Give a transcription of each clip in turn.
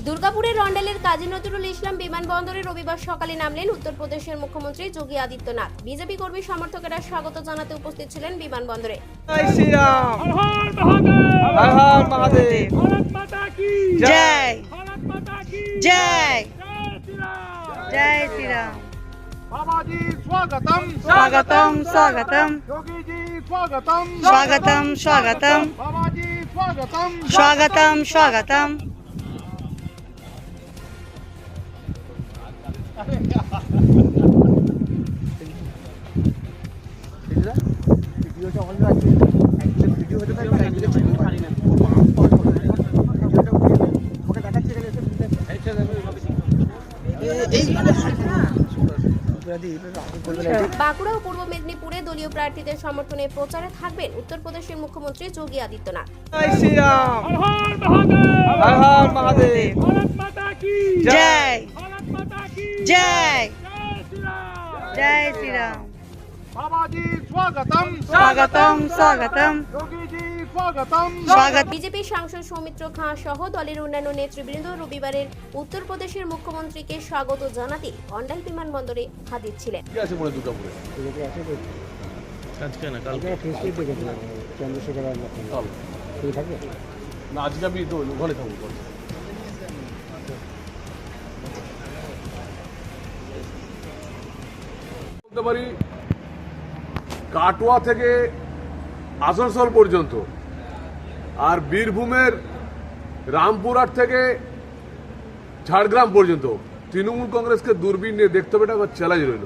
দুর্গাপুরের রন্ডালের কাজী নজরুল ইসলাম বিমানবন্দরে রবিবার সকালে নামলেন উত্তরপ্রদেশের মুখ্যমন্ত্রী যোগী আদিত্যনাথ। বিজেপি কর্মী সমর্থকেরা স্বাগত জানাতে উপস্থিত ছিলেন বিমানবন্দরে। জয় শ্রীরাম, হর হর মহাদেব, ভারত মাতা কি জয়, ভারত মাতা কি জয়, জয় শ্রীরাম। बाबाजी स्वागतम स्वागतम स्वागतम योगी जी स्वागतम स्वागतम स्वागतम बाबाजी स्वागतम स्वागतम स्वागतम। বাঁকুড়া ও পূর্ব মেদিনীপুরে দলীয় প্রার্থীদের সমর্থনে প্রচারে থাকবেন উত্তরপ্রদেশের মুখ্যমন্ত্রী যোগী আদিত্যনাথ। জয় শ্রীরাম, হর হর মহাদেব, ভারত মাতা কি জয়, ভারত মাতা কি জয়, জয় শ্রীরাম। बाबाजी स्वागतम स्वागतम स्वागतम योगी जी स्वागतम स्वागत। বিজেপি সাংসদ সৌমিত্র খাঁ সহ দলের অন্যান্য নেতৃবৃন্দ রবিবারের উত্তরপ্রদেশের মুখ্যমন্ত্রীকে স্বাগত জানাতে অন্ডাল বিমানবন্দরে হাজির ছিলেন। আজকে আমি তো ওখানে থাকবো। বলতে পারি কাটোয়া থেকে আসানসোল পর্যন্ত আর বীরভূমের রামপুরহাট থেকে ঝাড়গ্রাম পর্যন্ত তৃণমূল কংগ্রেসকে দূরবীন নিয়ে দেখতে হবে, এটা চ্যালেঞ্জ রইল।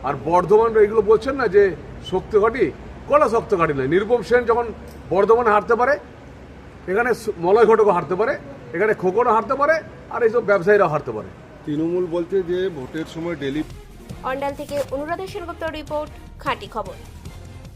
আর বর্ধমান এগুলো বলছেন না যে শক্তি ঘাটি, কলা শক্তি ঘাটি নয়। নিরুপম সেন যখন বর্ধমানে হারতে পারে, এখানে মলয় ঘটকও হারতে পারে, এখানে খোকনও হারতে পারে, আর এইসব ব্যবসায়ীরাও হারতে পারে। তৃণমূল বলতে যে ভোটের সময় ডেলি অন্ডাল থেকে অনুরাধা সেনগুপ্তর রিপোর্ট, খাঁটি খবর।